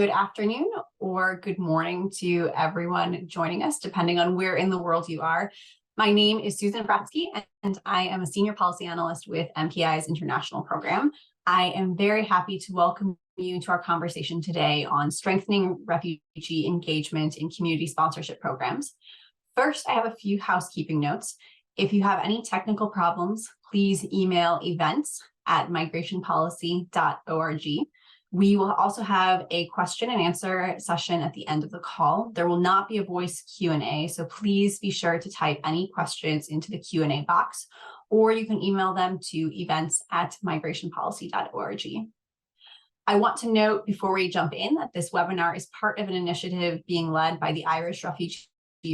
good afternoon or good morning to everyone joining us, depending on where in the world you are. My name is Susan Bratsky, and I am a senior policy analyst with MPI's international program. I am very happy to welcome you to our conversation today on strengthening refugee engagement in community sponsorship programs. First, I have a few housekeeping notes. If you have any technical problems, please email events@migrationpolicy.org. We will also have a question and answer session at the end of the call. There will not be a voice Q&A, so please be sure to type any questions into the Q&A box, or you can email them to events@migrationpolicy.org. I want to note before we jump in that this webinar is part of an initiative being led by the Irish Refugee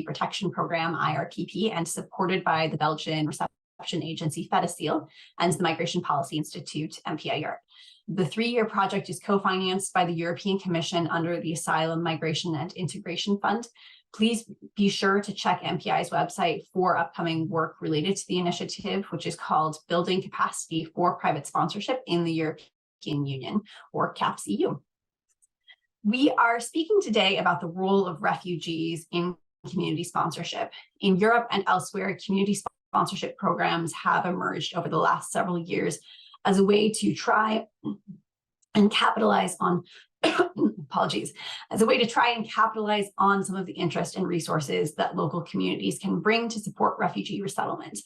Protection Program, IRPP, and supported by the Belgian reception agency Fedicil and the Migration Policy Institute, MPI Europe. The 3-year project is co-financed by the European Commission under the Asylum, Migration and Integration Fund. Please be sure to check MPI's website for upcoming work related to the initiative, which is called Building Capacity for Private Sponsorship in the European Union, or CAPS-EU. We are speaking today about the role of refugees in community sponsorship. In Europe and elsewhere, community sponsorship programs have emerged over the last several years as a way to try and capitalize on, as a way to try and capitalize on some of the interest and resources that local communities can bring to support refugee resettlement.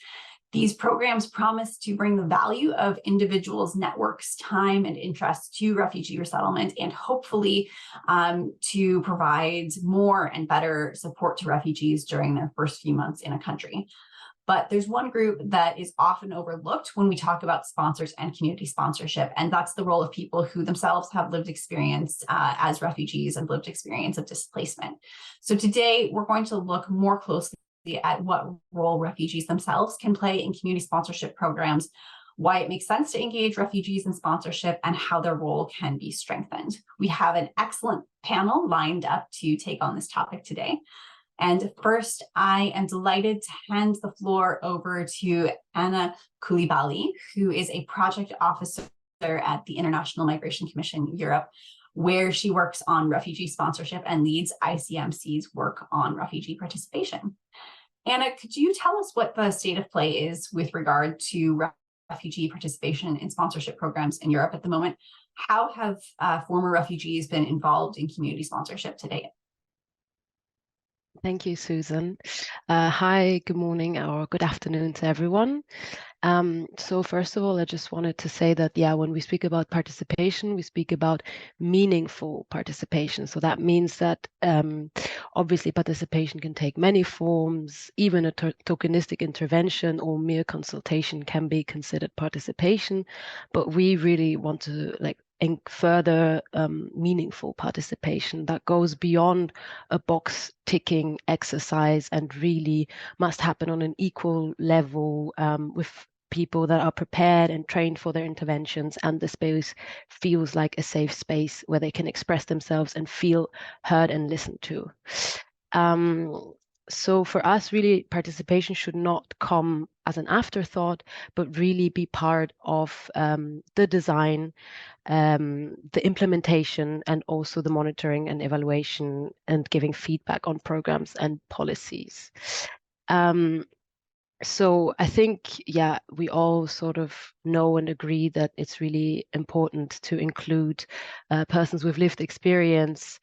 These programs promise to bring the value of individuals' networks, time, and interest to refugee resettlement, and hopefully to provide more and better support to refugees during their first few months in a country. But there's one group that is often overlooked when we talk about sponsors and community sponsorship, and that's the role of people who themselves have lived experience as refugees and lived experience of displacement. So today, we're going to look more closely at what role refugees themselves can play in community sponsorship programs, why it makes sense to engage refugees in sponsorship, and how their role can be strengthened. We have an excellent panel lined up to take on this topic today. And first, I am delighted to hand the floor over to Anna Koulibaly, who is a project officer at the International Migration Commission Europe, where she works on refugee sponsorship and leads ICMC's work on refugee participation. Anna, could you tell us what the state of play is with regard to refugee participation in sponsorship programs in Europe at the moment? How have former refugees been involved in community sponsorship to date? Thank you, Susan. Hi, good morning or good afternoon to everyone. So first of all, I just wanted to say that, when we speak about participation, we speak about meaningful participation. So that means that obviously participation can take many forms. Even a tokenistic intervention or mere consultation can be considered participation, but we really want to further meaningful participation that goes beyond a box ticking exercise and really must happen on an equal level with people that are prepared and trained for their interventions, and the space feels like a safe space where they can express themselves and feel heard and listened to. So for us, really, participation should not come as an afterthought, but really be part of the design, the implementation, and also the monitoring and evaluation and giving feedback on programs and policies. So I think, we all sort of know and agree that it's really important to include persons with lived experience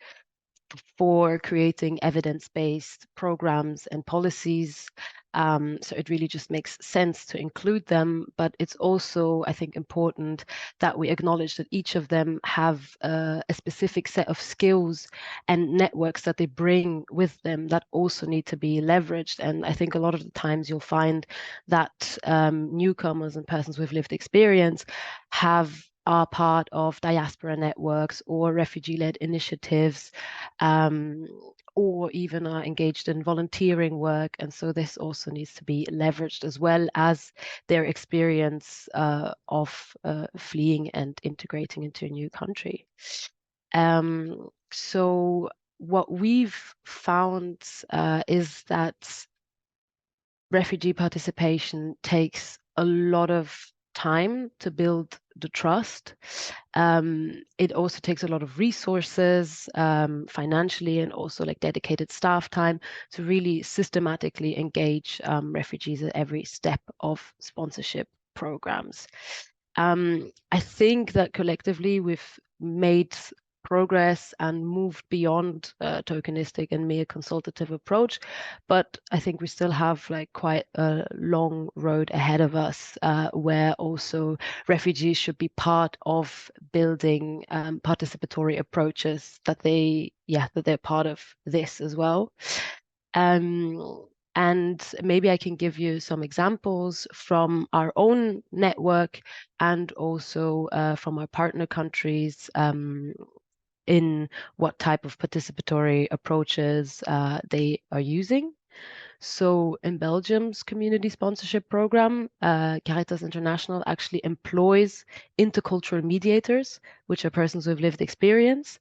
for creating evidence-based programs and policies. So it really just makes sense to include them, but it's also, I think, important that we acknowledge that each of them have a specific set of skills and networks that they bring with them that also need to be leveraged. And I think a lot of the times you'll find that newcomers and persons with lived experience are part of diaspora networks or refugee-led initiatives, or even are engaged in volunteering work. And so this also needs to be leveraged, as well as their experience of fleeing and integrating into a new country. So what we've found is that refugee participation takes a lot of time to build the trust. It also takes a lot of resources, financially, and also like dedicated staff time to really systematically engage refugees at every step of sponsorship programs. I think that collectively we've made progress and moved beyond tokenistic and mere consultative approach, but I think we still have like quite a long road ahead of us, where also refugees should be part of building participatory approaches, that they're part of this as well. And maybe I can give you some examples from our own network and also from our partner countries, in what type of participatory approaches they are using. So in Belgium's community sponsorship program, Caritas International actually employs intercultural mediators, which are persons with lived experience.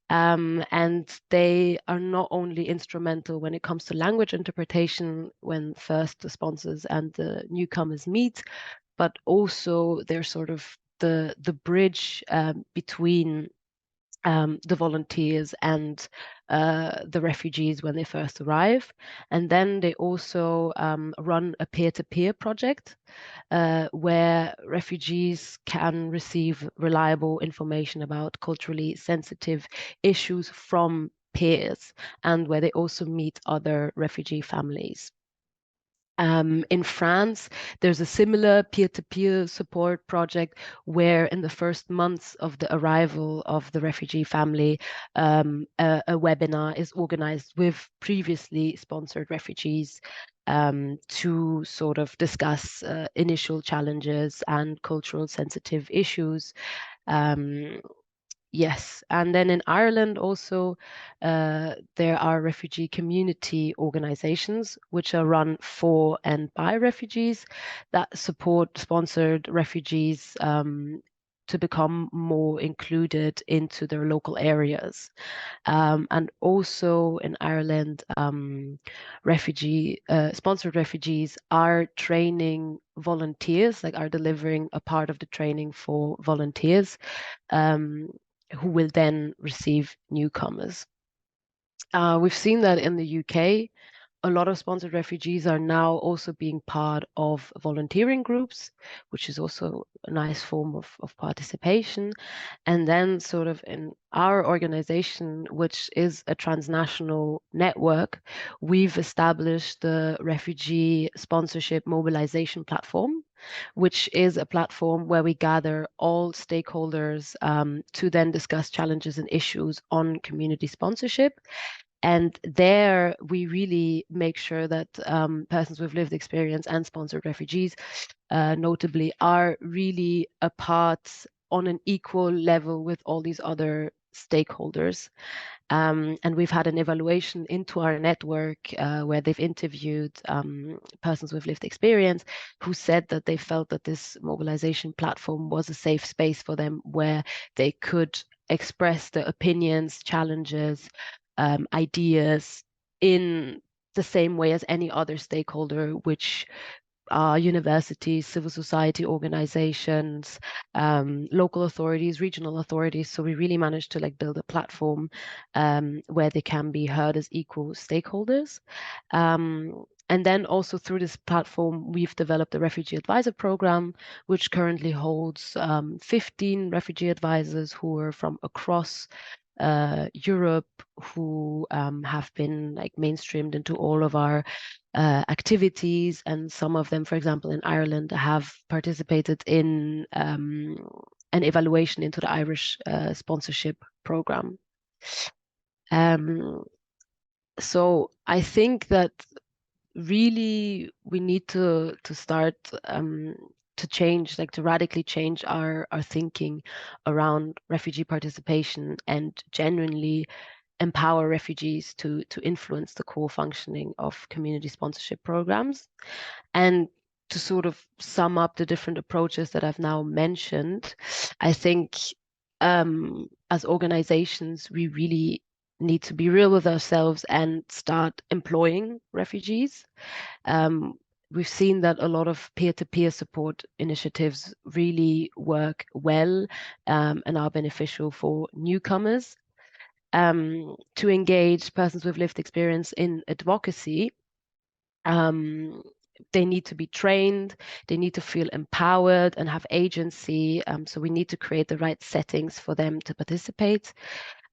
And they are not only instrumental when it comes to language interpretation when first the sponsors and the newcomers meet, but also they're sort of the bridge between the volunteers and the refugees when they first arrive. And then they also run a peer-to-peer project where refugees can receive reliable information about culturally sensitive issues from peers, and where they also meet other refugee families. In France, there's a similar peer-to-peer support project where in the first months of the arrival of the refugee family, a webinar is organized with previously sponsored refugees to sort of discuss initial challenges and cultural sensitive issues. Yes, and then in Ireland also, there are refugee community organizations which are run for and by refugees that support sponsored refugees to become more included into their local areas. And also in Ireland, sponsored refugees are training volunteers, like are delivering a part of the training for volunteers. Who will then receive newcomers. We've seen that in the UK, a lot of sponsored refugees are now also being part of volunteering groups, which is also a nice form of participation. And then sort of in our organization, which is a transnational network, we've established the Refugee Sponsorship Mobilization Platform, which is a platform where we gather all stakeholders to then discuss challenges and issues on community sponsorship. And there we really make sure that persons with lived experience and sponsored refugees, notably, are really a part on an equal level with all these other stakeholders. And we've had an evaluation into our network where they've interviewed persons with lived experience who said that they felt that this mobilization platform was a safe space for them where they could express their opinions, challenges, ideas in the same way as any other stakeholder, which are universities, civil society organizations, local authorities, regional authorities. So we really managed to like build a platform where they can be heard as equal stakeholders. And then also through this platform, we've developed a refugee advisor program, which currently holds 15 refugee advisors who are from across Europe, who have been like mainstreamed into all of our activities, and some of them, for example, in Ireland, have participated in an evaluation into the Irish sponsorship program. So I think that really we need to start to change, like to radically change our thinking around refugee participation and genuinely empower refugees to influence the core functioning of community sponsorship programs. And to sort of sum up the different approaches that I've now mentioned, I think as organizations, we really need to be real with ourselves and start employing refugees. we've seen that a lot of peer-to-peer support initiatives really work well, and are beneficial for newcomers. To engage persons with lived experience in advocacy, they need to be trained, they need to feel empowered and have agency. So we need to create the right settings for them to participate.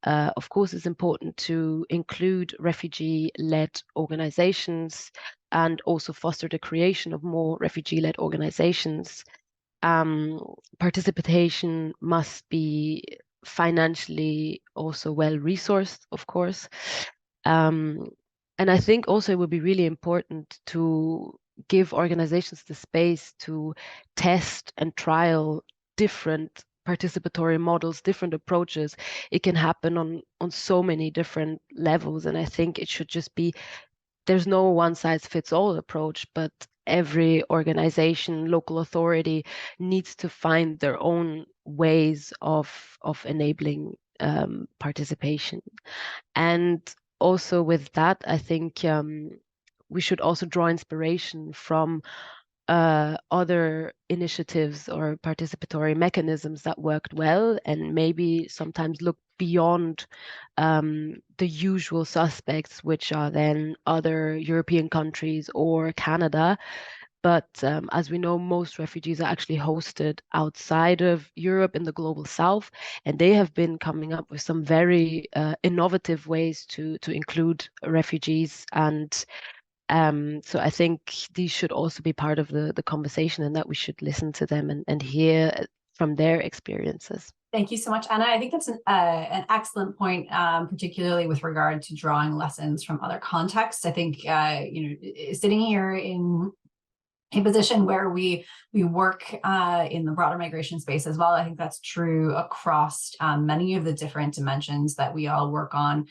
Of course, it's important to include refugee-led organizations and also foster the creation of more refugee-led organizations. Participation must be financially also well resourced, of course. And I think also it would be really important to give organizations the space to test and trial different participatory models, different approaches. It can happen on so many different levels. And I think it should just be, there's no one size fits all approach, but every organization, local authority needs to find their own ways of enabling participation. And also with that, I think we should also draw inspiration from other initiatives or participatory mechanisms that worked well, and maybe sometimes look beyond the usual suspects, which are then other European countries or Canada. But as we know, most refugees are actually hosted outside of Europe in the global south, and they have been coming up with some very innovative ways to include refugees. And so I think these should also be part of the conversation, and that we should listen to them and hear from their experiences. Thank you so much, Anna. I think that's an excellent point, particularly with regard to drawing lessons from other contexts. I think, sitting here in a position where we work in the broader migration space as well, I think that's true across many of the different dimensions that we all work on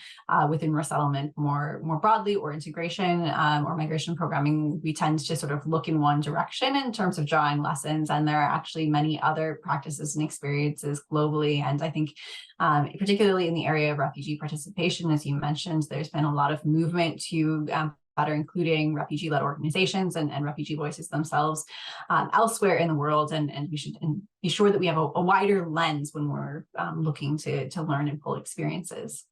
within resettlement more broadly, or integration or migration programming. We tend to sort of look in one direction in terms of drawing lessons, and there are actually many other practices and experiences globally. And I think particularly in the area of refugee participation, as you mentioned, there's been a lot of movement to better including refugee-led organizations and refugee voices themselves elsewhere in the world, and we should be sure that we have a wider lens when we're looking to learn and pull experiences.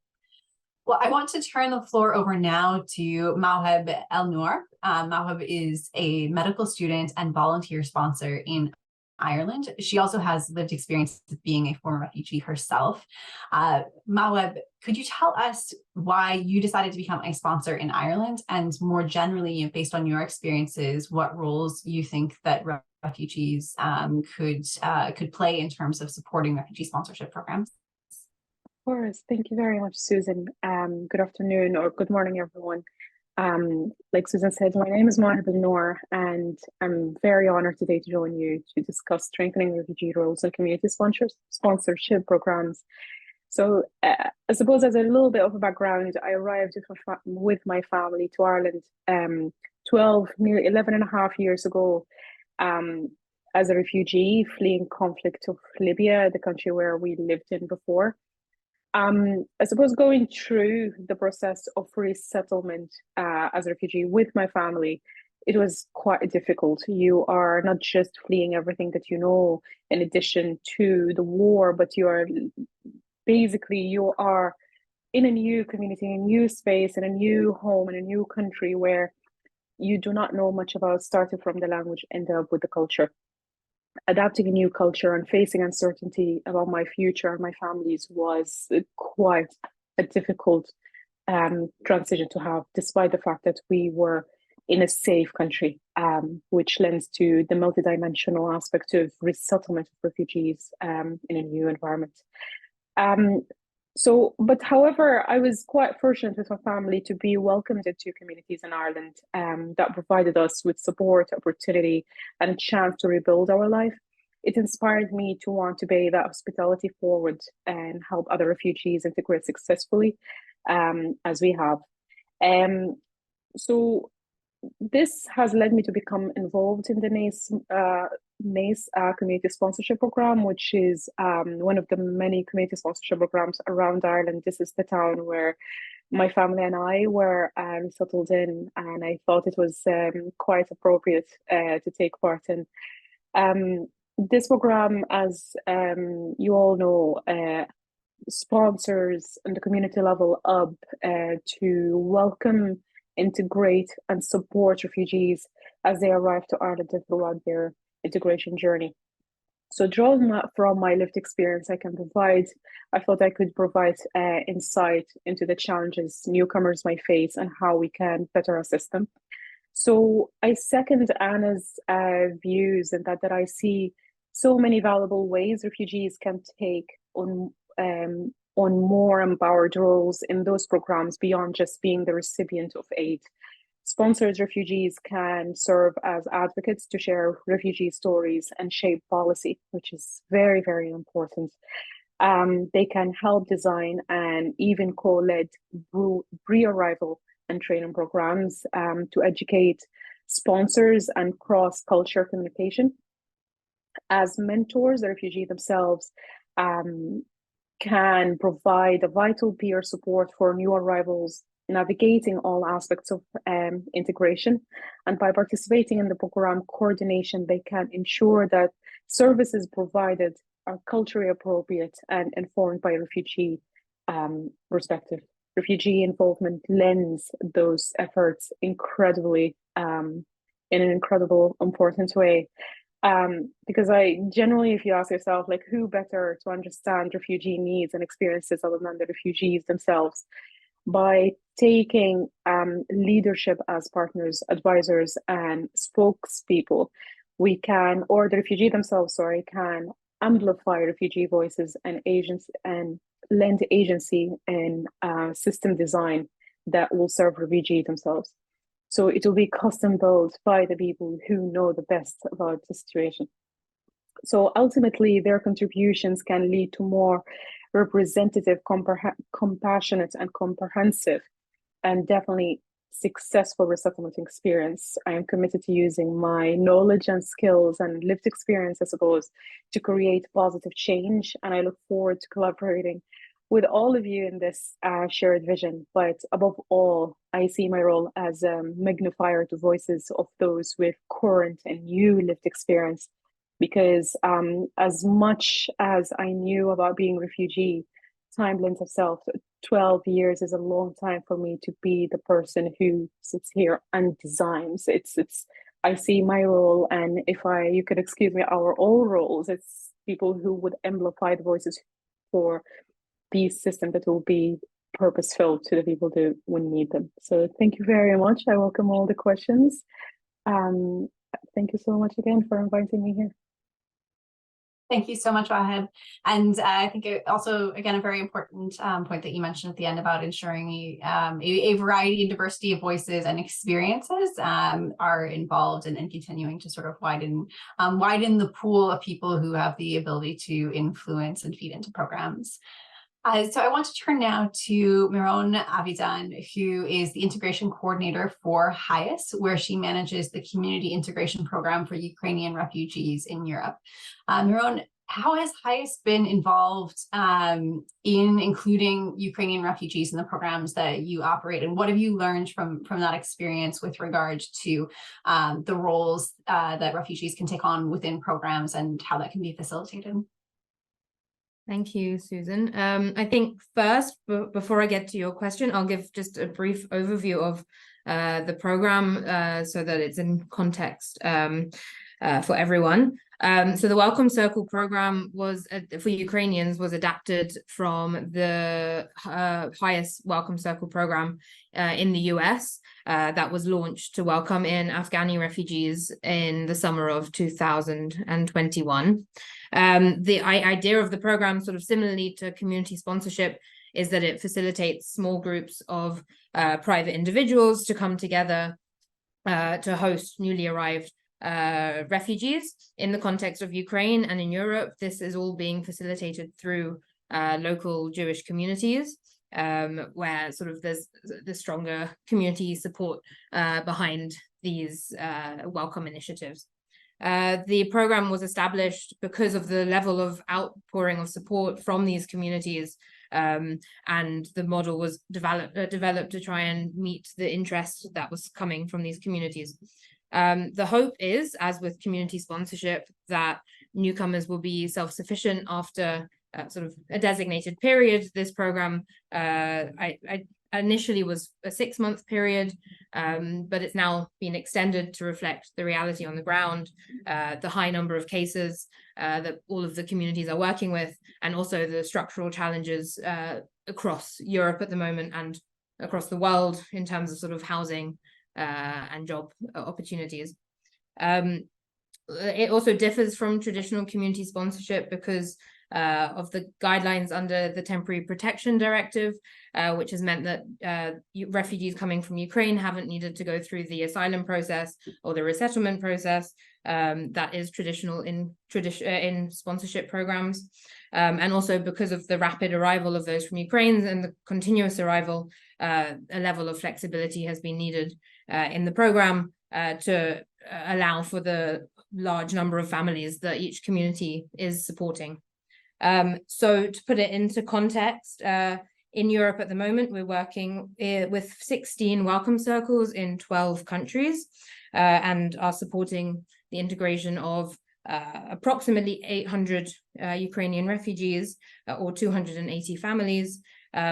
Well, I want to turn the floor over now to Mawhab El Noor. Mawhab is a medical student and volunteer sponsor in Ireland. She also has lived experience of being a former refugee herself. Mawhab, could you tell us why you decided to become a sponsor in Ireland, and more generally, based on your experiences, what roles you think that refugees could play in terms of supporting refugee sponsorship programs? Of course. Thank you very much, Susan. Good afternoon or good morning, everyone. Like Susan said, my name is Mawhab El Noor, and I'm very honored today to join you to discuss strengthening refugee roles and community sponsorship programs. So I suppose as a little bit of a background, I arrived with my family to Ireland nearly 11 and a half years ago as a refugee fleeing conflict of Libya, the country where we lived in before. I suppose going through the process of resettlement as a refugee with my family, it was quite difficult. You are not just fleeing everything that you know in addition to the war, but you are in a new community, in a new space, in a new home, in a new country where you do not know much about, starting from the language, end up with the culture. Adapting a new culture and facing uncertainty about my future and my family's was quite a difficult transition to have, despite the fact that we were in a safe country, which lends to the multidimensional aspect of resettlement of refugees in a new environment. But however, I was quite fortunate with my family to be welcomed into communities in Ireland that provided us with support, opportunity, and a chance to rebuild our life. It inspired me to want to pay that hospitality forward and help other refugees integrate successfully, as we have. So this has led me to become involved in the NACE community sponsorship program, which is one of the many community sponsorship programs around Ireland. This is the town where my family and I were settled in, and I thought it was quite appropriate to take part in. This program, as you all know, sponsors and the community level up to welcome, integrate, and support refugees as they arrive to Ireland and throughout their integration journey. So, drawing from my lived experience, I thought I could provide insight into the challenges newcomers might face and how we can better assist them. So, I second Anna's views, and that I see so many valuable ways refugees can take on more empowered roles in those programs beyond just being the recipient of aid. Sponsored refugees can serve as advocates to share refugee stories and shape policy, which is very, very important. They can help design and even co-lead pre-arrival and training programs to educate sponsors and cross-culture communication. As mentors, the refugee themselves can provide a vital peer support for new arrivals, navigating all aspects of integration. And by participating in the program coordination, they can ensure that services provided are culturally appropriate and informed by refugee perspective. Refugee involvement lends those efforts incredibly in an incredible, important way. Because I generally, if you ask yourself, like, who better to understand refugee needs and experiences other than the refugees themselves? By taking leadership as partners, advisors, and spokespeople, we can, or the refugee themselves, sorry, can amplify refugee voices and agents and lend agency in system design that will serve refugees themselves. So it will be custom built by the people who know the best about the situation. So ultimately, their contributions can lead to more representative, compassionate, and comprehensive, and definitely successful resettlement experience. I am committed to using my knowledge and skills and lived experience, I suppose, to create positive change. And I look forward to collaborating with all of you in this shared vision. But above all, I see my role as a magnifier to voices of those with current and new lived experience. Because as much as I knew about being a refugee, time lends itself. 12 years is a long time for me to be the person who sits here and designs. It's I see my role, and if you could excuse me, our all roles, it's people who would amplify the voices for these systems that will be purpose-filled to the people who would need them. So thank you very much. I welcome all the questions. Thank you so much again for inviting me here. Thank you so much, Wahed. And I think it also, again, a very important point that you mentioned at the end about ensuring a variety and diversity of voices and experiences are involved in continuing to sort of widen the pool of people who have the ability to influence and feed into programs. So I want to turn now to Miron Avidan, who is the integration coordinator for HIAS, where she manages the community integration program for Ukrainian refugees in Europe. Miron, how has HIAS been involved in including Ukrainian refugees in the programs that you operate? And what have you learned from that experience with regard to the roles that refugees can take on within programs and how that can be facilitated? Thank you, Susan. I think first, before I get to your question, I'll give just a brief overview of the program so that it's in context for everyone. So the Welcome Circle program was for Ukrainians was adapted from the HIAS Welcome Circle program in the US that was launched to welcome in Afghani refugees in the summer of 2021. The idea of the program, sort of similarly to community sponsorship, is that it facilitates small groups of private individuals to come together to host newly arrived refugees in the context of Ukraine and in Europe. This is all being facilitated through local Jewish communities, where sort of there's the stronger community support behind these welcome initiatives. The program was established because of the level of outpouring of support from these communities And the model was developed to try and meet the interest that was coming from these communities. The hope is, as with community sponsorship, that newcomers will be self-sufficient after sort of a designated period. This program I initially was a 6-month period, but it's now been extended to reflect the reality on the ground, the high number of cases that all of the communities are working with, and also the structural challenges across Europe at the moment and across the world in terms of sort of housing and job opportunities. It also differs from traditional community sponsorship because of the guidelines under the Temporary Protection Directive, which has meant that refugees coming from Ukraine haven't needed to go through the asylum process or the resettlement process that is traditional in sponsorship programs. And also because of the rapid arrival of those from Ukraine and the continuous arrival, a level of flexibility has been needed in the program to allow for the large number of families that each community is supporting. So to put it into context, in Europe at the moment, we're working with 16 welcome circles in 12 countries and are supporting the integration of approximately 800 Ukrainian refugees or 280 families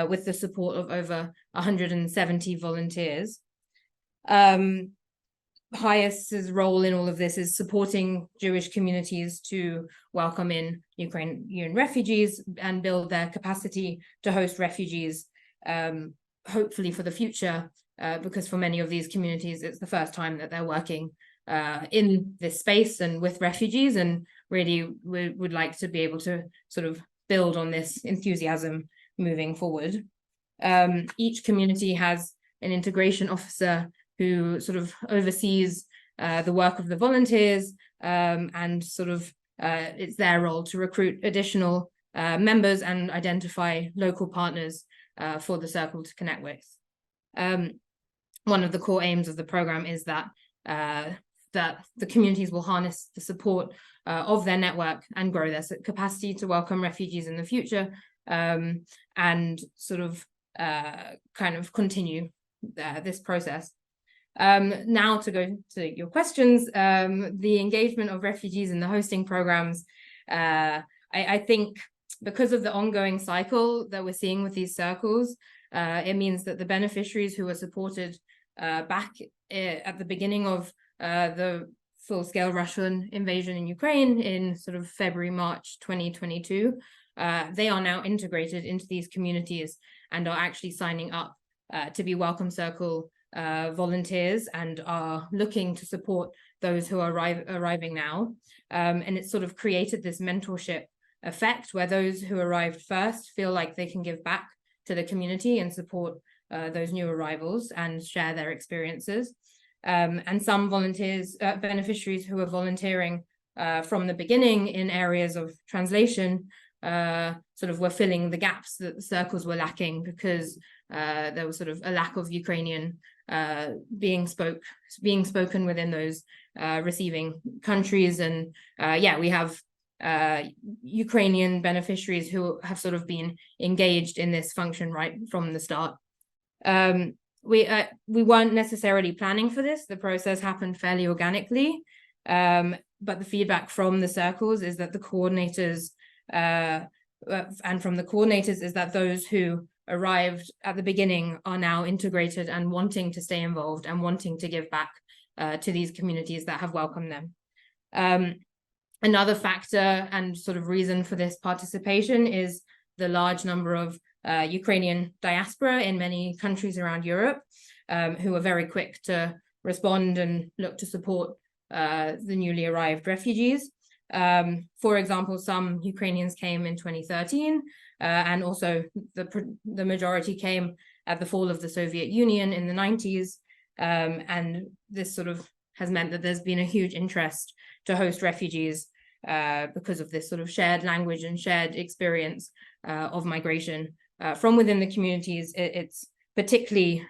with the support of over 170 volunteers. HIAS's role in all of this is supporting Jewish communities to welcome in Ukrainian refugees and build their capacity to host refugees, hopefully for the future, because for many of these communities, it's the first time that they're working in this space and with refugees, and really we would like to be able to sort of build on this enthusiasm moving forward. Each community has an integration officer who sort of oversees the work of the volunteers, and sort of it's their role to recruit additional members and identify local partners for the circle to connect with. One of the core aims of the program is that the communities will harness the support of their network and grow their capacity to welcome refugees in the future, and sort of kind of continue this process. Now to go to your questions, the engagement of refugees in the hosting programs, I think because of the ongoing cycle that we're seeing with these circles, it means that the beneficiaries who were supported back at the beginning of the full-scale Russian invasion in Ukraine in sort of February, March 2022, they are now integrated into these communities and are actually signing up to be Welcome Circle volunteers and are looking to support those who are arriving now. And it's sort of created this mentorship effect where those who arrived first feel like they can give back to the community and support those new arrivals and share their experiences. And some volunteers, beneficiaries who are volunteering from the beginning in areas of translation, sort of were filling the gaps that the circles were lacking because there was sort of a lack of Ukrainian being spoken within those receiving countries. And yeah, we have Ukrainian beneficiaries who have sort of been engaged in this function right from the start. We weren't necessarily planning for this. The process happened fairly organically, but the feedback from the circles is that the coordinators and from the coordinators is that those who arrived at the beginning are now integrated and wanting to stay involved and wanting to give back to these communities that have welcomed them. Another factor and sort of reason for this participation is the large number of Ukrainian diaspora in many countries around Europe who are very quick to respond and look to support the newly arrived refugees. For example, some Ukrainians came in 2013, and also the majority came at the fall of the Soviet Union in the 90s. And this sort of has meant that there's been a huge interest to host refugees because of this sort of shared language and shared experience of migration from within the communities. It's particularly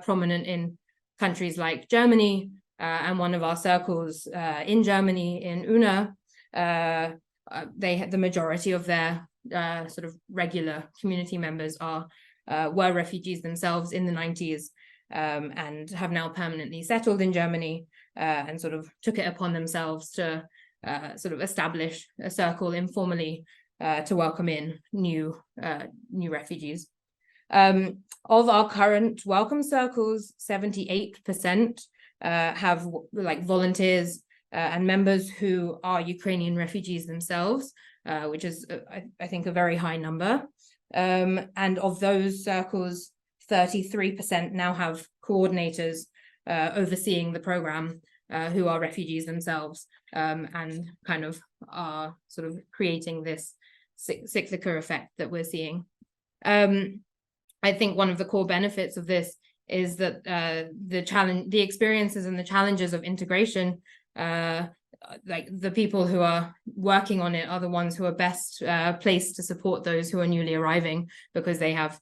prominent in countries like Germany, and one of our circles in Germany, in Unna, they had the majority of their sort of regular community members were refugees themselves in the 90s, and have now permanently settled in Germany, and sort of took it upon themselves to sort of establish a circle informally to welcome in new refugees. Of our current welcome circles, 78% have like volunteers and members who are Ukrainian refugees themselves, which is, I think, a very high number. And of those circles, 33% now have coordinators overseeing the program who are refugees themselves, and kind of are sort of creating this cyclical effect that we're seeing. I think one of the core benefits of this is that the experiences and the challenges of integration, like the people who are working on it are the ones who are best placed to support those who are newly arriving, because they have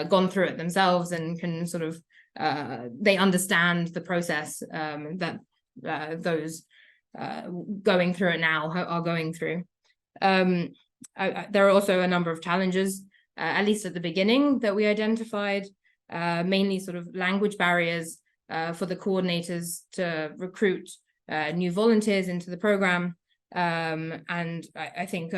gone through it themselves and can sort of they understand the process that those going through it now are going through. There are also a number of challenges, at least at the beginning, that we identified, mainly sort of language barriers for the coordinators to recruit new volunteers into the program. And I think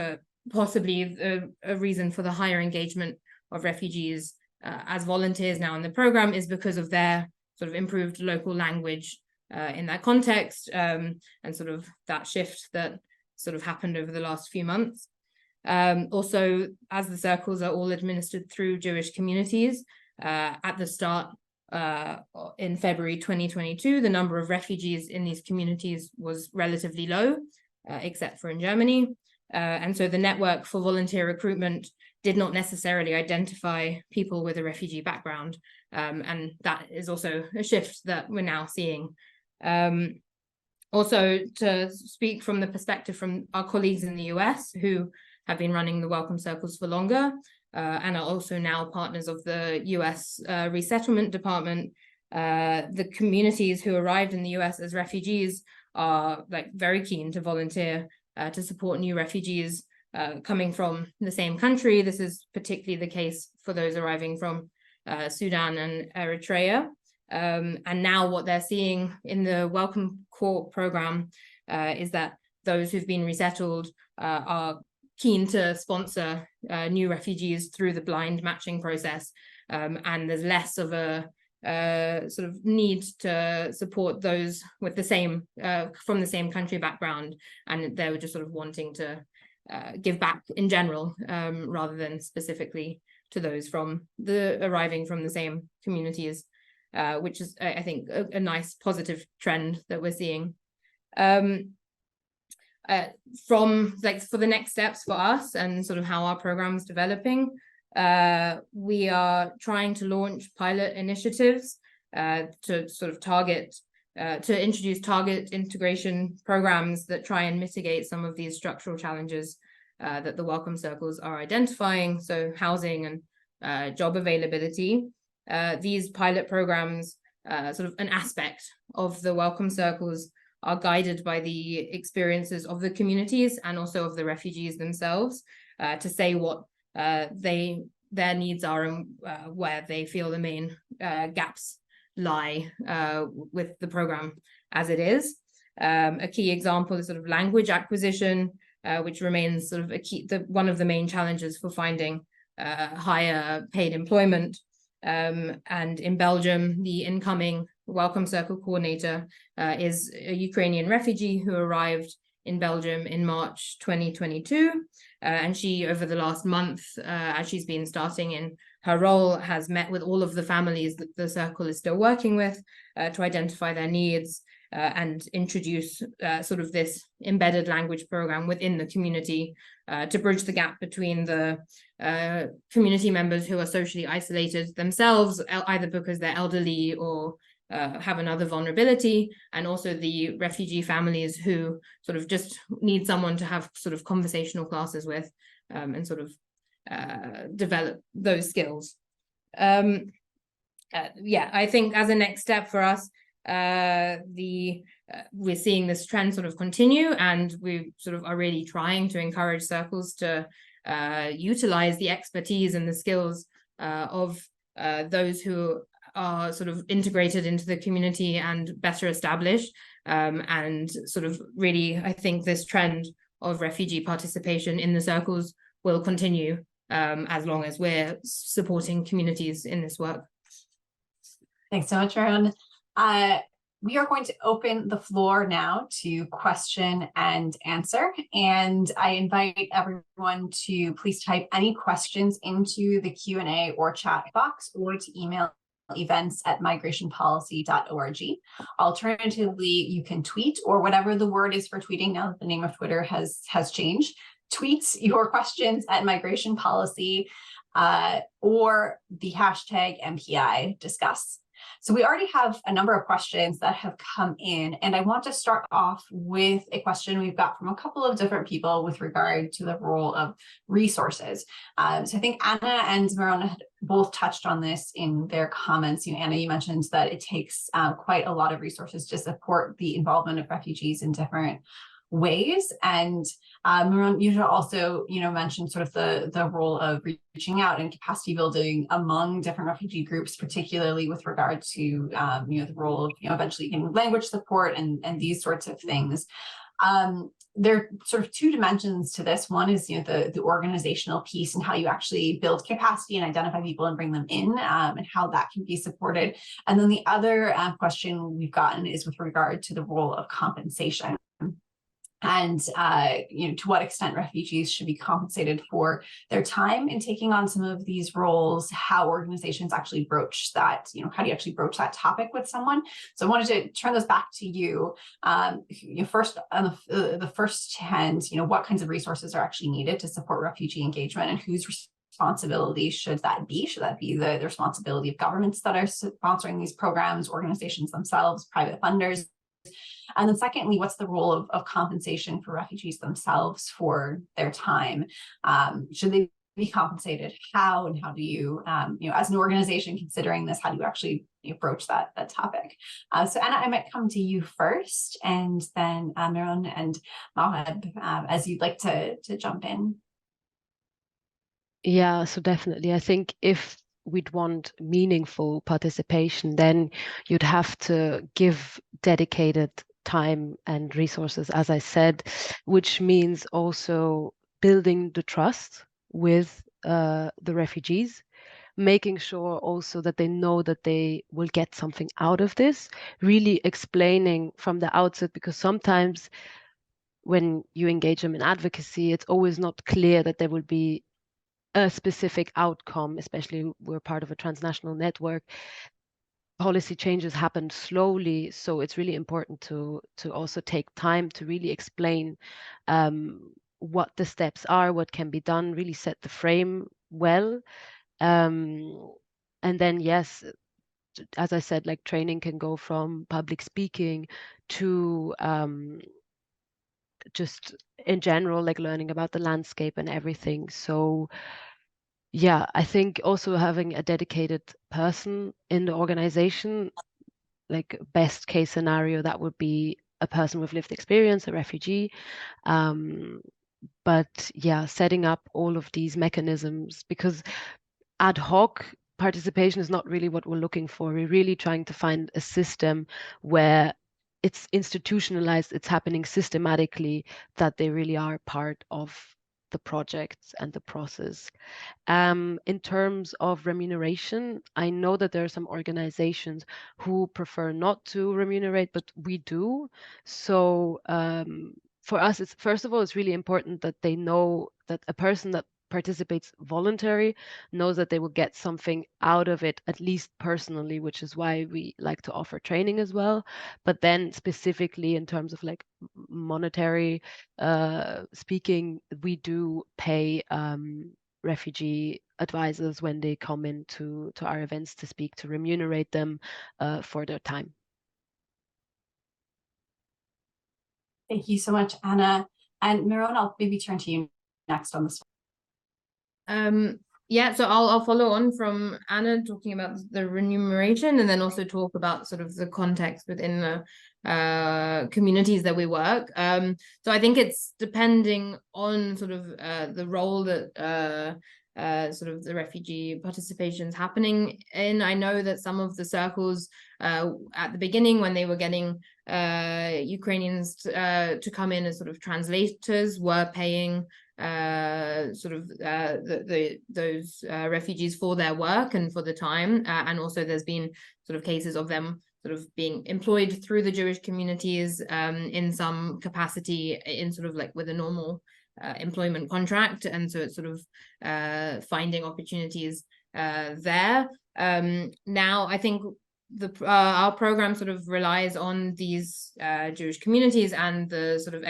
possibly a reason for the higher engagement of refugees as volunteers now in the program is because of their sort of improved local language in that context, and sort of that shift that sort of happened over the last few months. Also, as the circles are all administered through Jewish communities, at the start in February 2022, the number of refugees in these communities was relatively low, except for in Germany. And so the network for volunteer recruitment did not necessarily identify people with a refugee background. And that is also a shift that we're now seeing. Also, to speak from the perspective from our colleagues in the US who have been running the Welcome Circles for longer, and are also now partners of the US Resettlement Department, the communities who arrived in the US as refugees are like very keen to volunteer to support new refugees coming from the same country. This is particularly the case for those arriving from Sudan and Eritrea. And now what they're seeing in the Welcome Corps program is that those who've been resettled are keen to sponsor new refugees through the blind matching process, and there's less of a sort of need to support those with the same from the same country background, and they were just sort of wanting to give back in general, rather than specifically to those arriving from the same communities, which is, I think, a nice positive trend that we're seeing. From like for the next steps for us and sort of how our program is developing, we are trying to launch pilot initiatives to sort of to introduce target integration programs that try and mitigate some of these structural challenges that the Welcome Circles are identifying, so housing and job availability. These pilot programs, sort of an aspect of the Welcome Circles, are guided by the experiences of the communities and also of the refugees themselves, to say what their needs are and where they feel the main gaps lie with the program as it is. A key example is sort of language acquisition, which remains sort of one of the main challenges for finding higher paid employment. And in Belgium, the incoming Welcome Circle coordinator is a Ukrainian refugee who arrived in Belgium in March 2022. And she, over the last month, as she's been starting in her role, has met with all of the families that the Circle is still working with to identify their needs and introduce sort of this embedded language program within the community to bridge the gap between the community members who are socially isolated themselves, either because they're elderly or have another vulnerability, and also the refugee families who sort of just need someone to have sort of conversational classes with, and sort of develop those skills. Yeah, I think as a next step for us, we're seeing this trend sort of continue, and we sort of are really trying to encourage circles to utilize the expertise and the skills of those who are sort of integrated into the community and better established. And sort of really, I think this trend of refugee participation in the circles will continue as long as we're supporting communities in this work. Thanks so much, Marion. We are going to open the floor now to question and answer. And I invite everyone to please type any questions into the Q&A or chat box, or to email events@migrationpolicy.org. Alternatively, you can tweet, or whatever the word is for tweeting now that the name of Twitter has changed. Tweet your questions at Migration Policy or the hashtag MPI discuss. So we already have a number of questions that have come in, and I want to start off with a question we've got from a couple of different people with regard to the role of resources. So I think Anna and Marona had both touched on this in their comments. Anna, you mentioned that it takes quite a lot of resources to support the involvement of refugees in different ways, and Maron, you also mentioned sort of the role of reaching out and capacity building among different refugee groups, particularly with regard to the role of eventually getting language support and these sorts of things. There are sort of two dimensions to this. One is the organizational piece and how you actually build capacity and identify people and bring them in, and how that can be supported. And then the other question we've gotten is with regard to the role of compensation. And to what extent refugees should be compensated for their time in taking on some of these roles, how organizations actually broach that, how do you actually broach that topic with someone? So I wanted to turn this back to you. First, on the first hand, what kinds of resources are actually needed to support refugee engagement, and whose responsibility should that be? Should that be the responsibility of governments that are sponsoring these programs, organizations themselves, private funders? And then secondly, what's the role of compensation for refugees themselves for their time? Should they be compensated? How, and how do you, as an organization considering this, how do you actually approach that topic? So Anna, I might come to you first, and then Maron and Mohab, as you'd like to jump in. Yeah, so definitely. I think if we'd want meaningful participation, then you'd have to give dedicated time and resources, as I said, which means also building the trust with the refugees, making sure also that they know that they will get something out of this, really explaining from the outset, because sometimes when you engage them in advocacy, it's always not clear that there will be a specific outcome, especially we're part of a transnational network. Policy changes happen slowly, so it's really important to also take time to really explain what the steps are, what can be done, really set the frame well. And then, yes, as I said, like training can go from public speaking to just in general, like learning about the landscape and everything. So yeah, I think also having a dedicated person in the organization, like best case scenario, that would be a person with lived experience, a refugee. But yeah, setting up all of these mechanisms, because ad hoc participation is not really what we're looking for. We're really trying to find a system where it's institutionalized, it's happening systematically, that they really are part of the projects and the process. In terms of remuneration, I know that there are some organizations who prefer not to remunerate, but we do. So for us, it's first of all, it's really important that they know that a person that participates voluntary knows that they will get something out of it, at least personally, which is why we like to offer training as well. But then specifically in terms of like monetary speaking, we do pay refugee advisors when they come into our events to speak, to remunerate them for their time. Thank you so much, Anna. And Maron, I'll maybe turn to you next on this. Yeah, so I'll follow on from Anna talking about the remuneration, and then also talk about sort of the context within the communities that we work. So I think it's depending on sort of the role that sort of the refugee participation is happening in. I know that some of the circles at the beginning, when they were getting Ukrainians to come in as sort of translators, were paying sort of those refugees for their work and for the time, and also there's been sort of cases of them sort of being employed through the Jewish communities in some capacity, in sort of like with a normal employment contract, and so it's sort of finding opportunities there. Now I think our program sort of relies on these Jewish communities and the sort of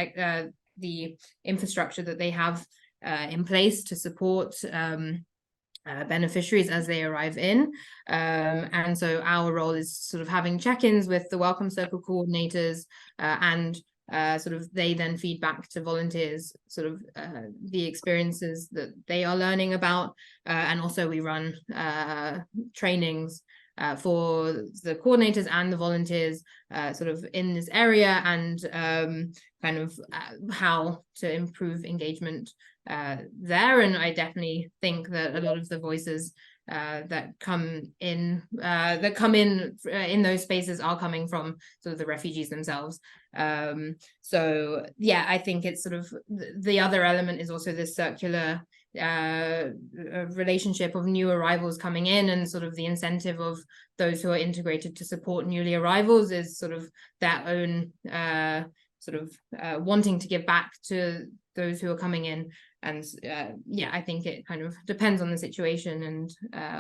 the infrastructure that they have in place to support beneficiaries as they arrive in. And so our role is sort of having check-ins with the Welcome Circle coordinators, and sort of they then feed back to volunteers sort of the experiences that they are learning about. And also we run trainings for the coordinators and the volunteers sort of in this area, and kind of how to improve engagement there. And I definitely think that a lot of the voices that come in those spaces are coming from sort of the refugees themselves. So yeah, I think it's sort of the other element is also this circular relationship of new arrivals coming in, and sort of the incentive of those who are integrated to support newly arrivals is sort of their own sort of wanting to give back to those who are coming in. And yeah, I think it kind of depends on the situation and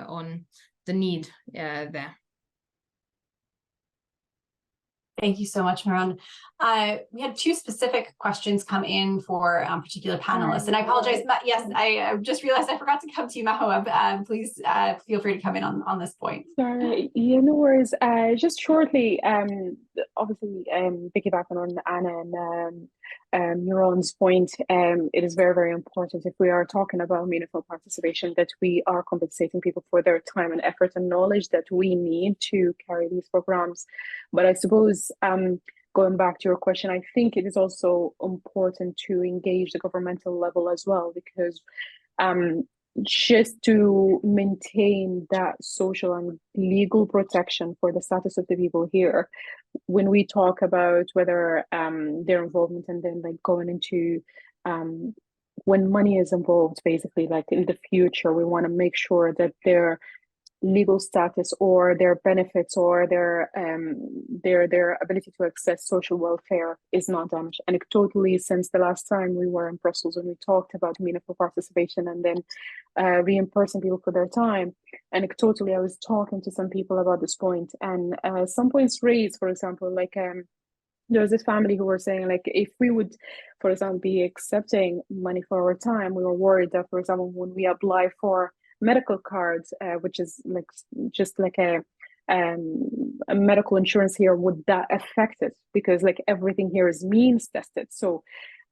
on the need there. Thank you so much, Meron. We had two specific questions come in for particular panelists, and I apologize. Yes, I just realized I forgot to come to you, Mahawab. Please feel free to come in on this point. Sorry, yeah, no worries. Just shortly, obviously, piggybacking on Anna and Neuron's point, it is very, very important if we are talking about meaningful participation that we are compensating people for their time and effort and knowledge that we need to carry these programs. But I suppose, going back to your question, I think it is also important to engage the governmental level as well, because just to maintain that social and legal protection for the status of the people here, when we talk about whether their involvement and then like going into when money is involved, basically like in the future, we want to make sure that their legal status or their benefits or their ability to access social welfare is not damaged. And totally, since the last time we were in Brussels and we talked about meaningful participation and then reimbursing people for their time, and totally I was talking to some people about this point, and some points raised, for example, like there was this family who were saying, like, if we would, for example, be accepting money for our time, we were worried that, for example, when we apply for medical cards, which is like just like a medical insurance here, would that affect it? Because like everything here is means tested. So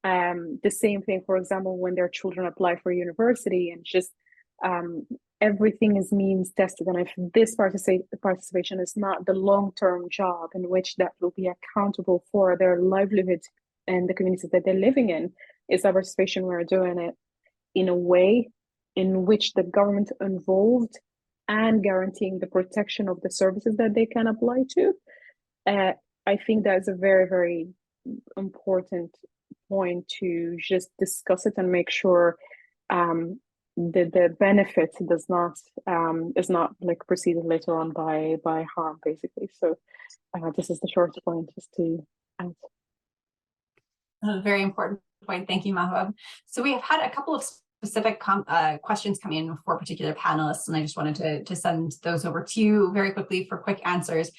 the same thing, for example, when their children apply for university, and just everything is means tested. And if this participation is not the long-term job in which that will be accountable for their livelihood and the communities that they're living in, is our participation we're doing it in a way in which the government involved and guaranteeing the protection of the services that they can apply to. I think that's a very, very important point to just discuss it and make sure the benefit does not is not like preceded later on by harm, basically. So this is the short point just to add. A very important point. Thank you, Mahawab. So we have had a couple of specific questions come in for particular panelists, and I just wanted to send those over to you very quickly for quick answers.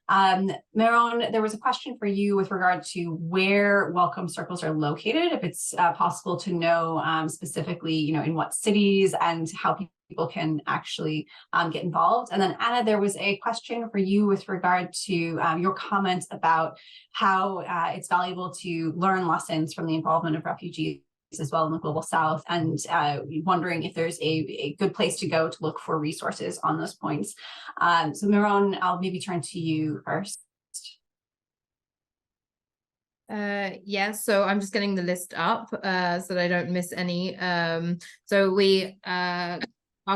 Meron, there was a question for you with regard to where welcome circles are located, if it's possible to know specifically, you know, in what cities and how people can actually get involved. And then Anna, there was a question for you with regard to your comments about how it's valuable to learn lessons from the involvement of refugees as well in the Global South, and wondering if there's a good place to go to look for resources on those points. So Miron, I'll maybe turn to you first. Yeah, so I'm just getting the list up so that I don't miss any. So we are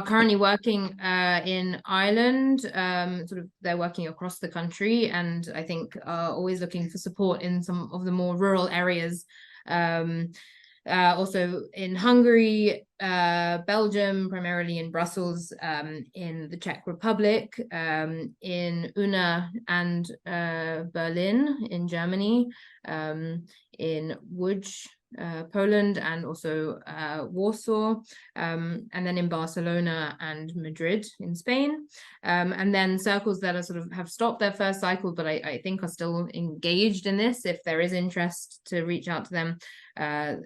currently working in Ireland. Sort of they're working across the country, and I think always looking for support in some of the more rural areas. Also in Hungary, Belgium, primarily in Brussels, in the Czech Republic, in Unna and Berlin in Germany, in Łódź, Poland, and also Warsaw, and then in Barcelona and Madrid in Spain. And then circles that are sort of have stopped their first cycle, but I think are still engaged in this. If there is interest, to reach out to them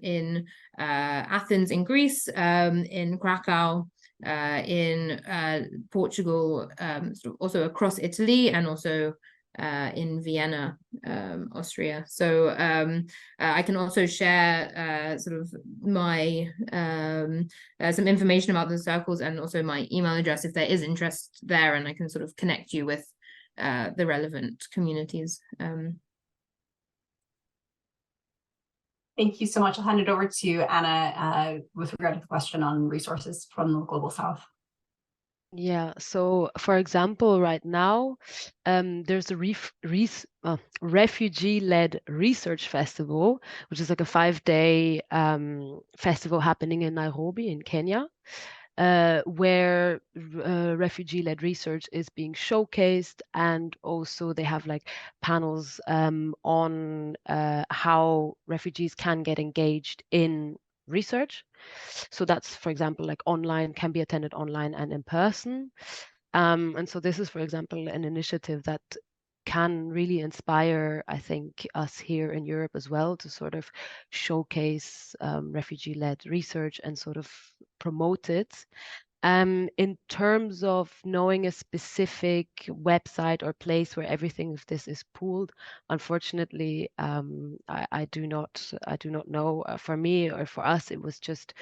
in Athens in Greece, in Krakow, in Portugal, sort of also across Italy, and also in Vienna, Austria. So I can also share sort of my some information about the circles and also my email address if there is interest there, and I can sort of connect you with the relevant communities. Thank you so much. I'll hand it over to Anna with regard to the question on resources from the Global South. Yeah, so for example, right now, there's a refugee-led research festival, which is like a 5-day festival happening in Nairobi in Kenya, where refugee-led research is being showcased, and also they have like panels on how refugees can get engaged in research. So that's, for example, like online, can be attended online and in person. And so this is, for example, an initiative that can really inspire, I think, us here in Europe as well to sort of showcase refugee-led research and sort of promote it. In terms of knowing a specific website or place where everything of this is pooled, unfortunately, I do not know. For me or for us, it was just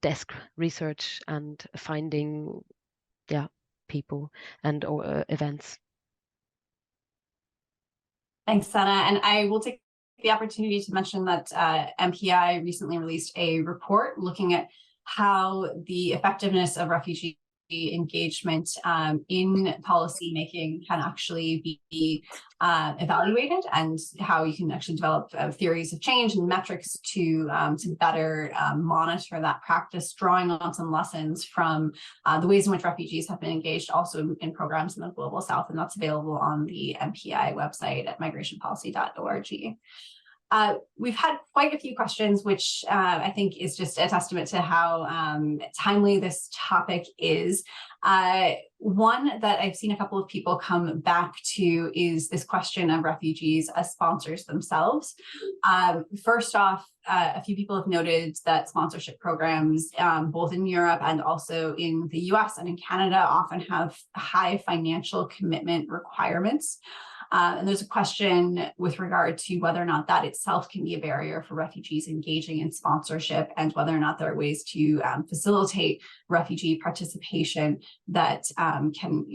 desk research and finding people and or events. Thanks, Anna. And I will take the opportunity to mention that MPI recently released a report looking at how the effectiveness of refugee engagement in policy making can actually be evaluated, and how you can actually develop theories of change and metrics to better monitor that practice, drawing on some lessons from the ways in which refugees have been engaged also in programs in the Global South, and that's available on the MPI website at migrationpolicy.org. We've had quite a few questions, which I think is just a testament to how timely this topic is. One that I've seen a couple of people come back to is this question of refugees as sponsors themselves. First off, a few people have noted that sponsorship programs, both in Europe and also in the US and in Canada, often have high financial commitment requirements. And there's a question with regard to whether or not that itself can be a barrier for refugees engaging in sponsorship, and whether or not there are ways to facilitate refugee participation that can,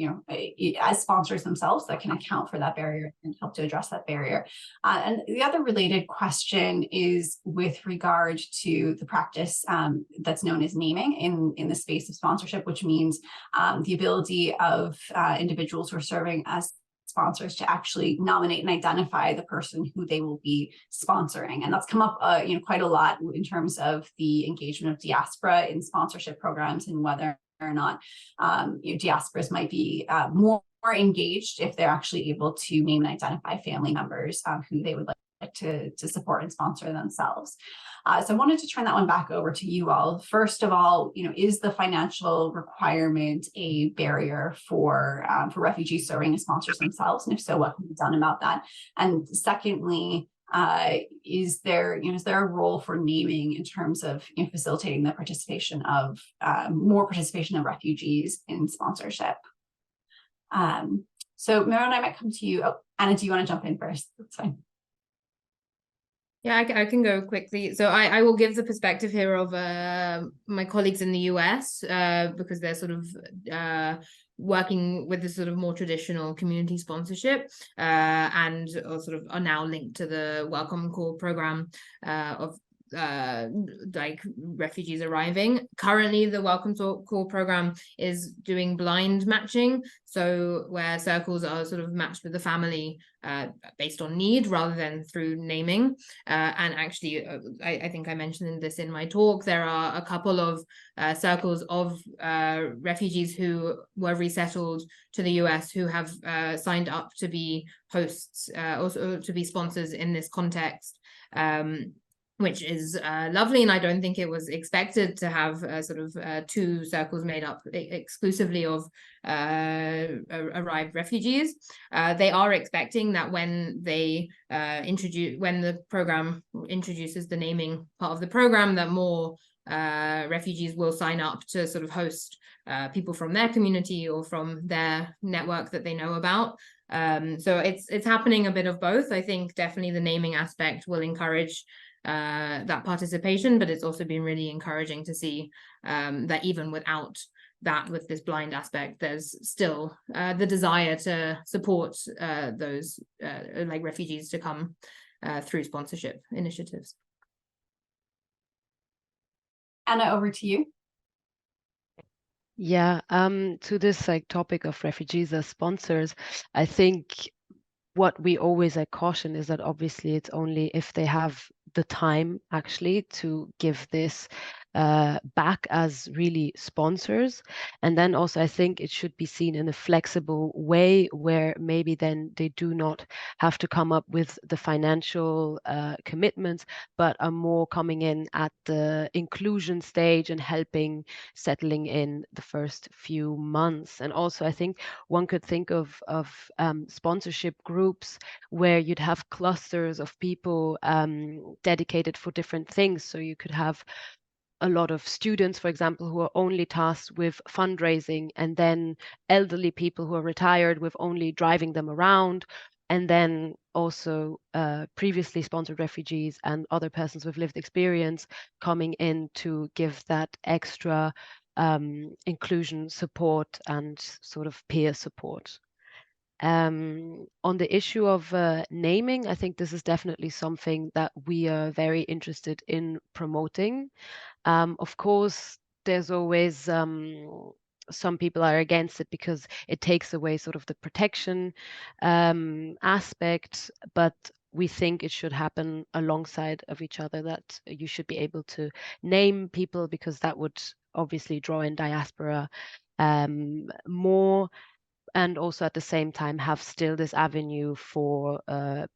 as sponsors themselves, that can account for that barrier and help to address that barrier. And the other related question is with regard to the practice that's known as naming in the space of sponsorship, which means the ability of individuals who are serving as sponsors to actually nominate and identify the person who they will be sponsoring. And that's come up quite a lot in terms of the engagement of diaspora in sponsorship programs, and whether or not diasporas might be more engaged if they're actually able to name and identify family members who they would like to support and sponsor themselves. So I wanted to turn that one back over to you all. First of all, is the financial requirement a barrier for refugees serving as sponsors themselves? And if so, what can be done about that? And secondly, is there a role for naming in terms of facilitating the participation of more participation of refugees in sponsorship? So Miron, I might come to you. Oh, Anna, do you want to jump in first? That's fine. Yeah, I can go quickly. So I will give the perspective here of my colleagues in the US because they're sort of working with this sort of more traditional community sponsorship and sort of are now linked to the Welcome Call program of like refugees arriving. Currently, the Welcome Call program is doing blind matching, so where circles are sort of matched with the family based on need rather than through naming. And actually, I think I mentioned this in my talk, there are a couple of circles of refugees who were resettled to the US who have signed up to be hosts, also to be sponsors in this context. Which is lovely, and I don't think it was expected to have sort of two circles made up exclusively of arrived refugees. They are expecting that when they when the program introduces the naming part of the program, that more refugees will sign up to sort of host people from their community or from their network that they know about. So it's happening a bit of both. I think definitely the naming aspect will encourage that participation, but it's also been really encouraging to see that even without that, with this blind aspect, there's still the desire to support those like refugees to come through sponsorship initiatives. Anna, over to you. Yeah, to this like topic of refugees as sponsors, I think what we always caution is that obviously it's only if they have the time actually to give this back as really sponsors. And then also I think it should be seen in a flexible way where maybe then they do not have to come up with the financial commitments, but are more coming in at the inclusion stage and helping settling in the first few months. And also I think one could think of sponsorship groups where you'd have clusters of people dedicated for different things. So you could have a lot of students, for example, who are only tasked with fundraising, and then elderly people who are retired with only driving them around, and then also previously sponsored refugees and other persons with lived experience coming in to give that extra inclusion support and sort of peer support. On the issue of naming, I think this is definitely something that we are very interested in promoting. Of course, there's always some people are against it because it takes away sort of the protection aspect, but we think it should happen alongside of each other, that you should be able to name people because that would obviously draw in diaspora more, and also at the same time have still this avenue for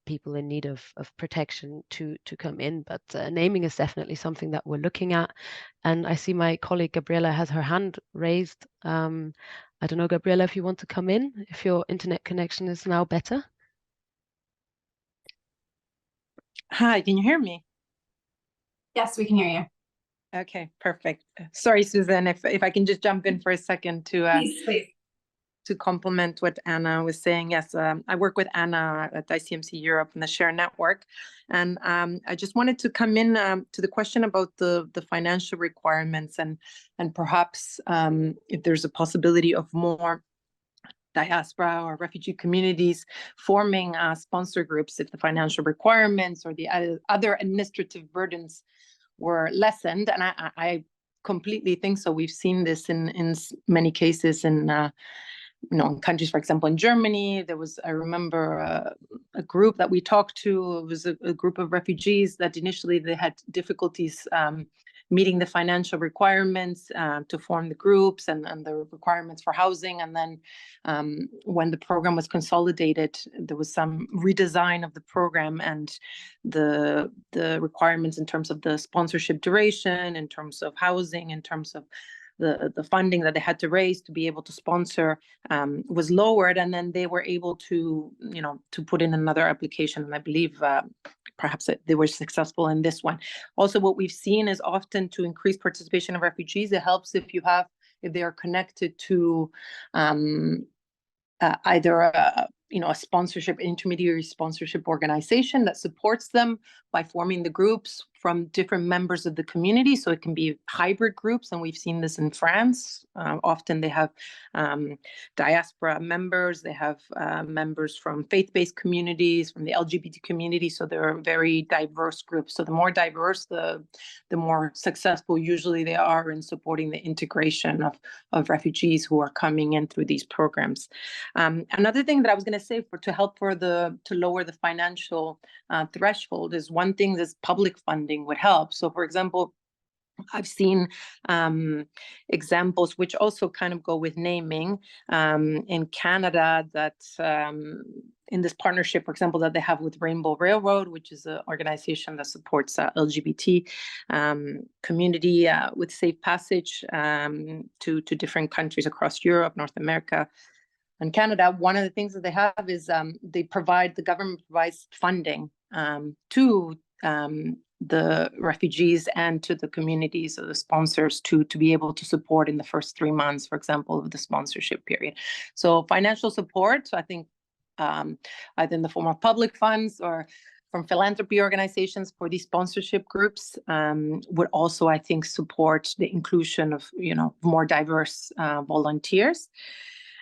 people in need of protection to come in. But naming is definitely something that we're looking at. And I see my colleague Gabriela has her hand raised. I don't know, Gabriela, if you want to come in, if your internet connection is now better. Hi, can you hear me? Yes, we can hear you. Okay, perfect. Sorry, Susan, if I can just jump in for a second to Please. To complement what Anna was saying. Yes, I work with Anna at ICMC Europe and the Share Network. And I just wanted to come in to the question about the financial requirements and perhaps if there's a possibility of more diaspora or refugee communities forming sponsor groups if the financial requirements or the other administrative burdens were lessened. And I completely think so. We've seen this in many cases in in countries, for example, in Germany. There was, I remember, a group that we talked to. It was a group of refugees that initially they had difficulties meeting the financial requirements to form the groups and the requirements for housing. And then when the program was consolidated, there was some redesign of the program and the requirements in terms of the sponsorship duration, in terms of housing, in terms of the funding that they had to raise to be able to sponsor was lowered, and then they were able to to put in another application, and I believe perhaps they were successful in this one. Also, what we've seen is often to increase participation of refugees, it helps if they are connected to either a sponsorship, intermediary sponsorship organization that supports them by forming the groups from different members of the community. So it can be hybrid groups, and we've seen this in France. Often they have diaspora members, they have members from faith-based communities, from the LGBT community. So they're very diverse groups. So the more diverse, the more successful usually they are in supporting the integration of refugees who are coming in through these programs. Another thing that I was going to say to help to lower the financial threshold is one thing that's public funding would help. So, for example, I've seen examples which also kind of go with naming in Canada that in this partnership, for example, that they have with Rainbow Railroad, which is an organization that supports LGBT community with safe passage to different countries across Europe, North America, and Canada. One of the things that they have is the government provides funding to the refugees and to the communities of the sponsors to be able to support in the first 3 months, for example, of the sponsorship period. So financial support, I think, either in the form of public funds or from philanthropy organizations for these sponsorship groups would also, I think, support the inclusion of, more diverse volunteers.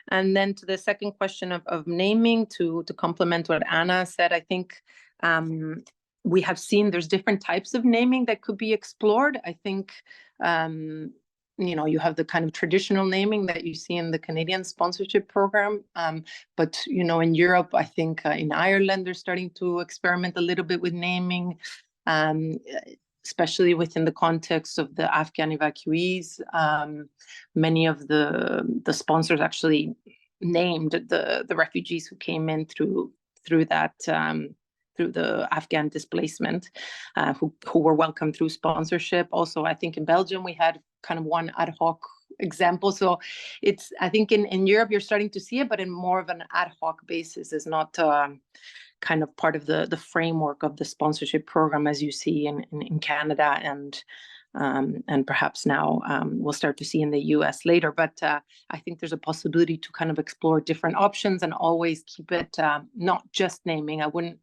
And then to the second question of naming, to complement what Anna said, I think we have seen there's different types of naming that could be explored. I think, you have the kind of traditional naming that you see in the Canadian sponsorship program. But, in Europe, I think in Ireland, they're starting to experiment a little bit with naming, especially within the context of the Afghan evacuees. Many of the sponsors actually named the refugees who came in through the Afghan displacement, who were welcomed through sponsorship. Also, I think in Belgium, we had kind of one ad hoc example. So I think in Europe, you're starting to see it, but in more of an ad hoc basis, is not kind of part of the framework of the sponsorship program as you see in Canada and perhaps now we'll start to see in the US later. But I think there's a possibility to kind of explore different options and always keep it not just naming. I wouldn't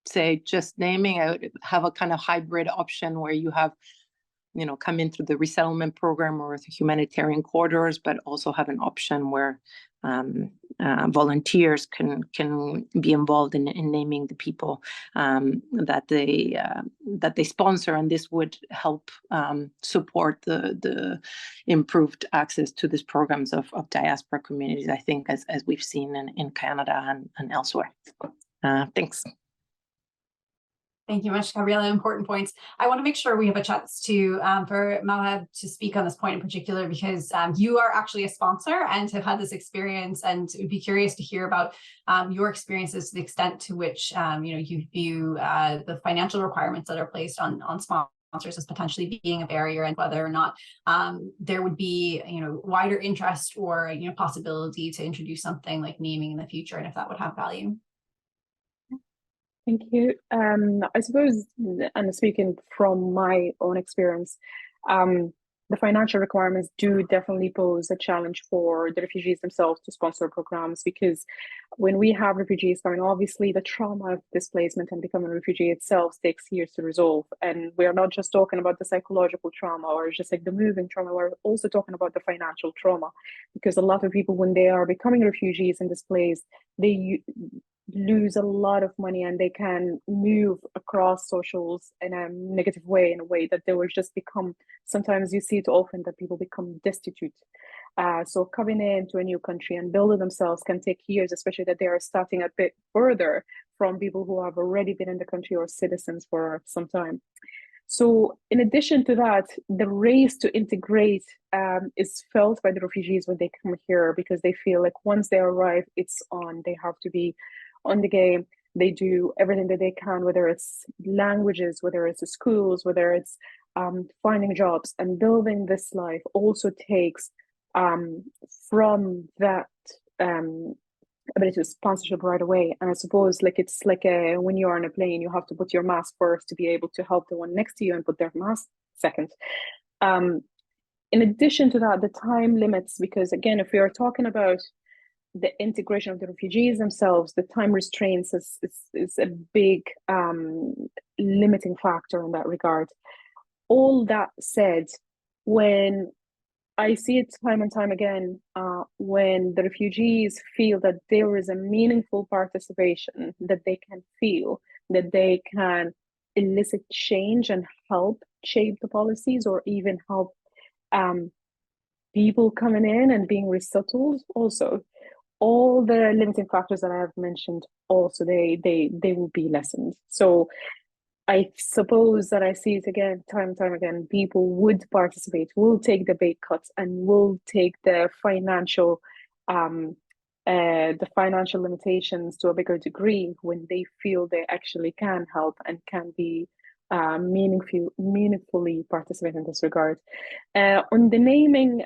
say just naming. I would have a kind of hybrid option where you have, come in through the resettlement program or the humanitarian corridors, but also have an option where volunteers can be involved in naming the people that they sponsor, and this would help support the improved access to these programs of diaspora communities, I think, as we've seen in Canada and elsewhere. Thanks. Thank you much, Gabriela. Important points. I want to make sure we have a chance for Mawab to speak on this point in particular, because you are actually a sponsor and have had this experience, and would be curious to hear about your experiences to the extent to which you view the financial requirements that are placed on sponsors as potentially being a barrier, and whether or not there would be wider interest or possibility to introduce something like naming in the future, and if that would have value. Thank you. I suppose, and speaking from my own experience, the financial requirements do definitely pose a challenge for the refugees themselves to sponsor programs, because when we have refugees coming, obviously the trauma of displacement and becoming a refugee itself takes years to resolve. And we're not just talking about the psychological trauma or just like the moving trauma, we're also talking about the financial trauma, because a lot of people, when they are becoming refugees and displaced, they lose a lot of money, and they can move across socials in a negative way, in a way that they will just become, sometimes you see it often, that people become destitute. So coming into a new country and building themselves can take years, especially that they are starting a bit further from people who have already been in the country or citizens for some time. So in addition to that, the race to integrate is felt by the refugees when they come here, because they feel like once they arrive, it's on. They have to be on the game. They do everything that they can, whether it's languages, whether it's schools, whether it's finding jobs, and building this life also takes from that ability to sponsorship right away. And I suppose it's like when you are on a plane, you have to put your mask first to be able to help the one next to you and put their mask second. In addition to that, the time limits, because again, if we are talking about the integration of the refugees themselves, the time restraints is a big limiting factor in that regard. All that said, when I see it time and time again, when the refugees feel that there is a meaningful participation, that they can feel, that they can elicit change and help shape the policies, or even help people coming in and being resettled also. All the limiting factors that I have mentioned also, they will be lessened. So I suppose that I see it again, time and time again, people would participate, will take the big cuts, and will take the financial limitations to a bigger degree when they feel they actually can help and can be meaningfully participate in this regard. On the naming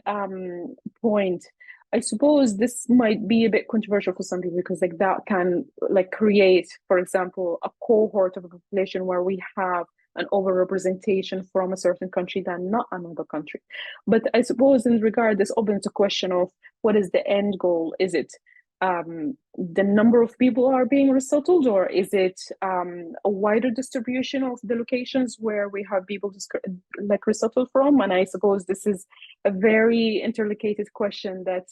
point, I suppose this might be a bit controversial for some people, because like that can like create, for example, a cohort of a population where we have an overrepresentation from a certain country than not another country. But I suppose in regard, this opens a question of what is the end goal? Is it the number of people are being resettled, or is it a wider distribution of the locations where we have people like resettled from? And I suppose this is a very interlocated question that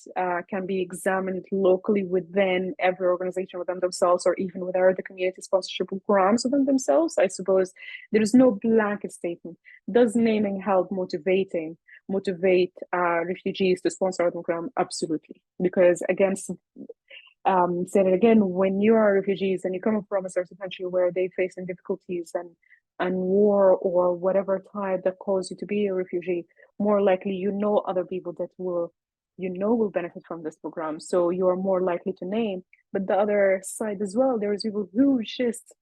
can be examined locally within every organization within themselves, or even within the community sponsorship programs within themselves. I suppose there is no blanket statement. Does naming help motivate refugees to sponsor our program? Absolutely. Because again, say it again, when you are refugees and you come from a certain country where they facing difficulties and war or whatever type that caused you to be a refugee, more likely you know other people that will benefit from this program, so you are more likely to name. But the other side as well, there is people who just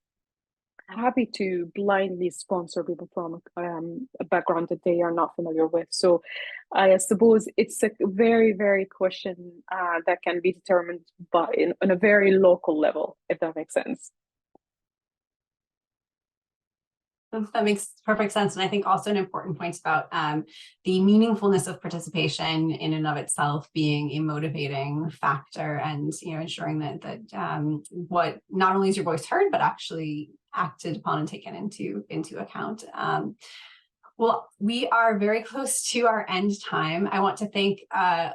happy to blindly sponsor people from a background that they are not familiar with. So I suppose it's a very, very question that can be determined on a very local level, if that makes sense. That makes perfect sense. And I think also an important point about the meaningfulness of participation in and of itself being a motivating factor, and ensuring that what not only is your voice heard, but actually acted upon and taken into account. Well, we are very close to our end time. I want to thank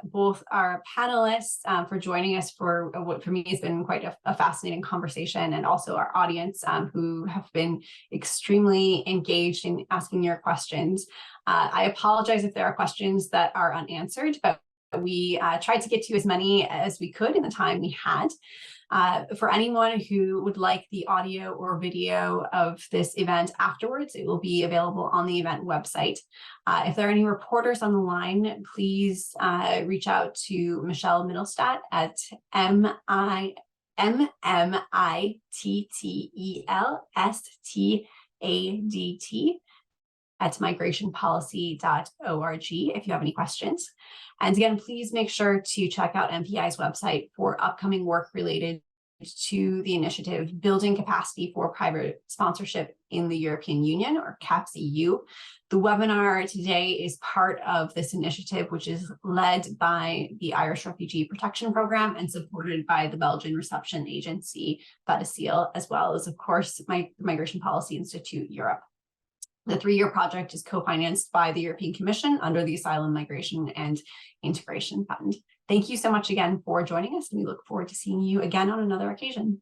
both our panelists for joining us for what for me has been quite a fascinating conversation, and also our audience who have been extremely engaged in asking your questions. I apologize if there are questions that are unanswered, but we tried to get to as many as we could in the time we had. For anyone who would like the audio or video of this event afterwards, it will be available on the event website. If there are any reporters on the line, please reach out to Michelle Middlestadt at MMITTELSTADT at migrationpolicy.org if you have any questions. And again, please make sure to check out MPI's website for upcoming work related to the initiative Building Capacity for Private Sponsorship in the European Union, or CAPS EU. The webinar today is part of this initiative, which is led by the Irish Refugee Protection Program and supported by the Belgian Reception Agency, VETASEAL, as well as, of course, Migration Policy Institute Europe. The 3-year project is co-financed by the European Commission under the Asylum, Migration and Integration Fund. Thank you so much again for joining us, and we look forward to seeing you again on another occasion.